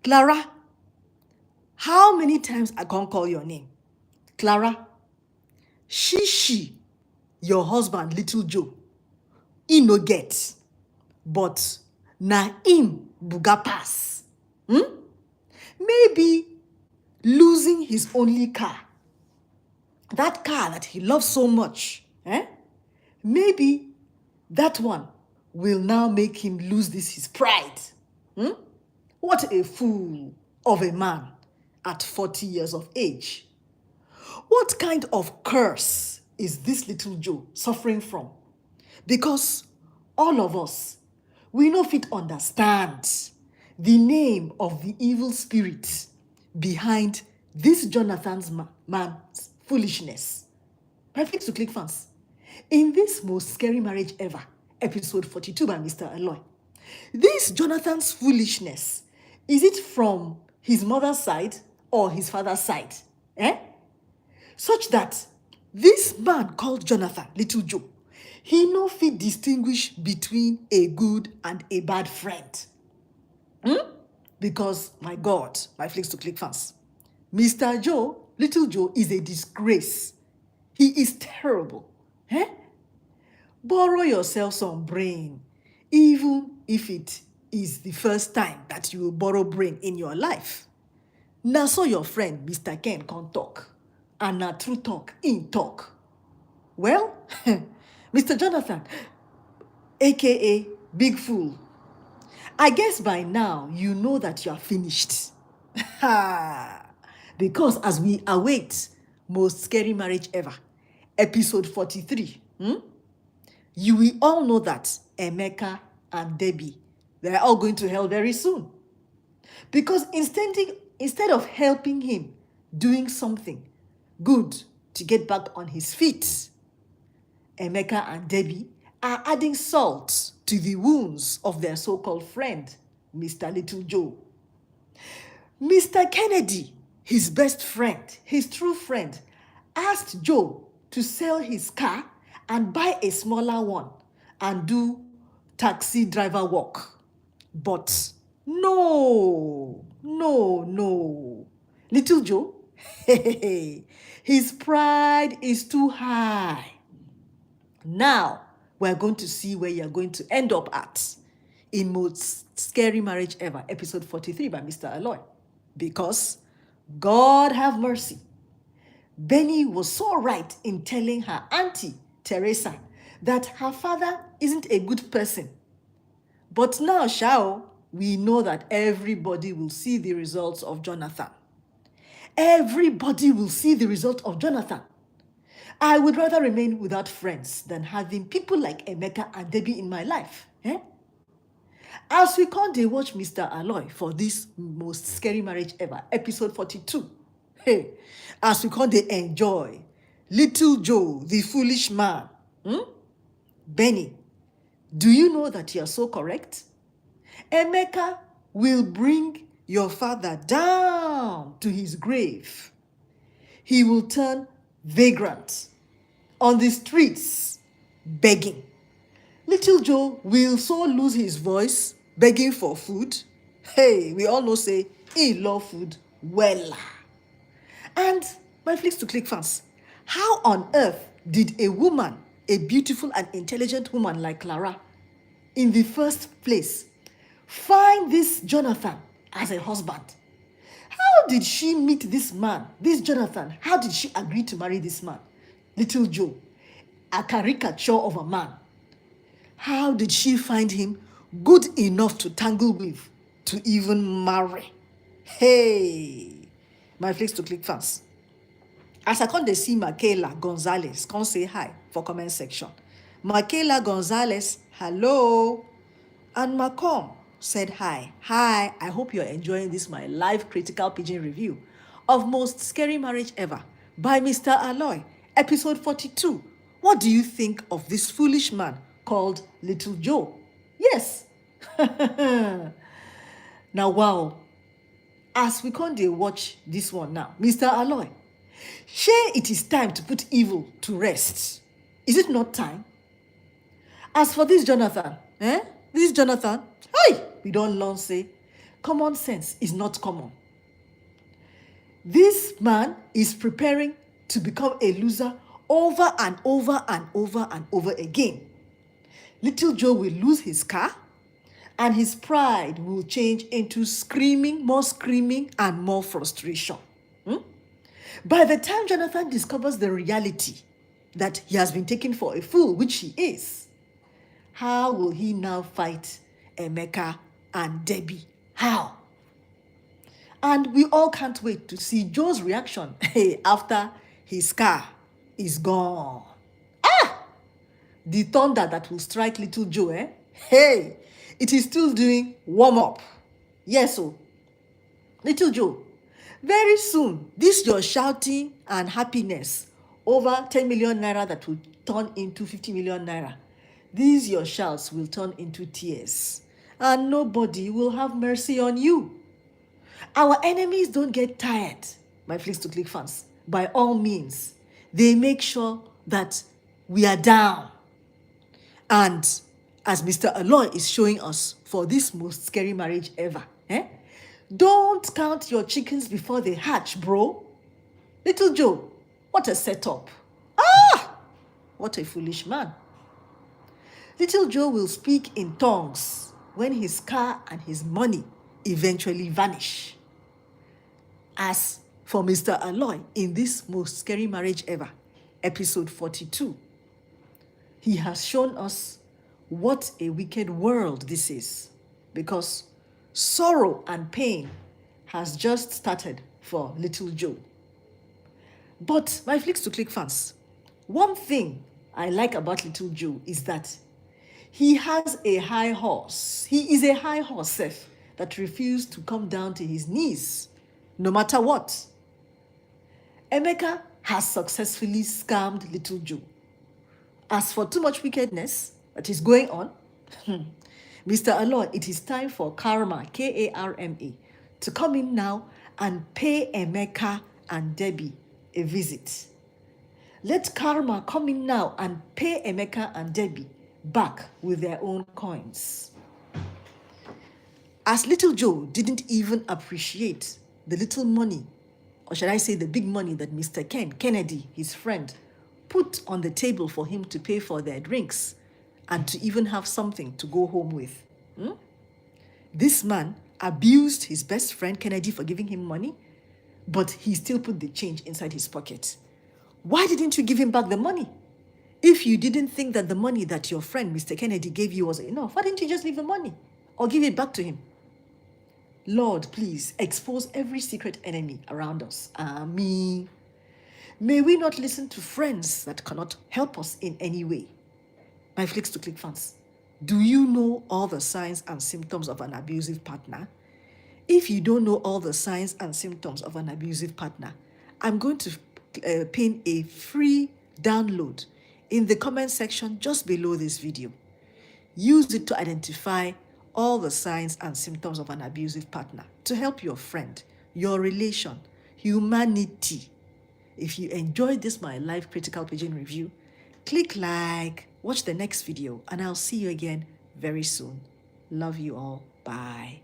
Clara, how many times I can't call your name? Clara, Shishi, your husband, Little Joe, he no get, but na him buga pass. Maybe losing his only car, that car that he loves so much, maybe that one will now make him lose his pride. What a fool of a man at 40 years of age. What kind of curse is this Little Joe suffering from? Because all of us, we no fit understand the name of the evil spirit behind this Jonathan's man's foolishness. My Fix to Click fans, in this most scary marriage ever, episode 42 by Mr. ALOY, this Jonathan's foolishness, is it from his mother's side or his father's side? Such that this man called Jonathan, Little Joe, he no fit distinguish between a good and a bad friend. Because, my God, my Flicks to Click fans, Mr. Joe, Little Joe, is a disgrace. He is terrible. Borrow yourself some brain, even if it is the first time that you will borrow brain in your life. Now, so your friend, Mr. Ken, can't talk. And na true talk, in talk. Well, Mr. Jonathan, aka Big Fool, I guess by now you know that you are finished. Because as we await most scary marriage ever, episode 43, you will all know that Emeka and Debbie, they're all going to hell very soon. Because instead of helping him doing something good to get back on his feet, Emeka and Debbie are adding salt to the wounds of their so-called friend, Mr. Little Joe. Mr. Kennedy, his best friend, his true friend, asked Joe to sell his car and buy a smaller one and do taxi driver work. But no. Little Joe, his pride is too high. Now, we're going to see where you're going to end up at in most scary marriage ever, episode 43 by Mr. ALOY. Because, God have mercy, Benny was so right in telling her auntie, Teresa, that her father isn't a good person. But now, Shao, we know that everybody will see the results of Jonathan. Everybody will see the result of Jonathan. I would rather remain without friends than having people like Emeka and Debbie in my life. As we can't watch Mr. ALOY for this most scary marriage ever, episode 42. As we can't enjoy Little Joe, the foolish man. Benny, do you know that you are so correct? Emeka will bring your father down to his grave. He will turn vagrant on the streets begging. Little Joe will so lose his voice begging for food. We all know say he love food well. And my Flicks to Click fans, how on earth did a woman, a beautiful and intelligent woman like Clara, in the first place, find this Jonathan as a husband? How did she meet this man, this Jonathan? How did she agree to marry this man? Little Joe, a caricature of a man. How did she find him good enough to tangle with, to even marry? My Flicks to Click fans, as I can't see Michaela Gonzalez, come say hi for comment section. Michaela Gonzalez, hello. And Macom said hi. Hi, I hope you're enjoying this, my live critical pigeon review of Most Scary Marriage Ever by Mr. ALOY, episode 42. What do you think of this foolish man called Little Joe? Yes. Now, wow. As we can't watch this one now, Mr. ALOY, sure it is time to put evil to rest. Is it not time? As for this Jonathan, we don't learn say, Common sense is not common. This man is preparing to become a loser over and over and over and over again. Little Joe will lose his car, and his pride will change into screaming, and more frustration. By the time Jonathan discovers the reality that he has been taken for a fool, which he is, how will he now fight Emeka and Debbie? How? And we all can't wait to see Joe's reaction after his car is gone. The thunder that will strike little Joe, Hey, it is still doing warm up. Yes, so little Joe, very soon, this your shouting and happiness over 10 million naira that will turn into 50 million naira. These your shouts will turn into tears, and nobody will have mercy on you. Our enemies don't get tired, my Flicks to Click fans. By all means, they make sure that we are down. And as Mr. ALOY is showing us for this most scary marriage ever, don't count your chickens before they hatch, bro. Little Joe, what a setup. What a foolish man. Little Joe will speak in tongues when his car and his money eventually vanish. As for Mr. ALOY in this most scary marriage ever, episode 42, he has shown us what a wicked world this is, because sorrow and pain has just started for little Joe. But my Flicks to Click fans, one thing I like about little Joe is that he has a high horse. He is a high horse, Steph, that refused to come down to his knees, no matter what. Emeka has successfully scammed little Joe. As for too much wickedness that is going on, Mr. ALOY, it is time for Karma, K-A-R-M-A, to come in now and pay Emeka and Debbie a visit. Let Karma come in now and pay Emeka and Debbie back with their own coins. As little Joe didn't even appreciate the little money, or should I say the big money that Mr. Kennedy, his friend, put on the table for him to pay for their drinks and to even have something to go home with. This man abused his best friend Kennedy for giving him money, but he still put the change inside his pocket. Why didn't you give him back the money? If you didn't think that the money that your friend Mr. Kennedy gave you was enough, why didn't you just leave the money or give it back to him? Lord, please expose every secret enemy around us. Amen. May we not listen to friends that cannot help us in any way. My Flicks to Click fans, do you know all the signs and symptoms of an abusive partner? If you don't know all the signs and symptoms of an abusive partner, I'm going to pin a free download in the comment section just below this video. Use it to identify all the signs and symptoms of an abusive partner to help your friend, your relation, humanity. If you enjoyed this my live critical pigeon review, click like, watch the next video, and I'll see you again very soon. Love you all. Bye.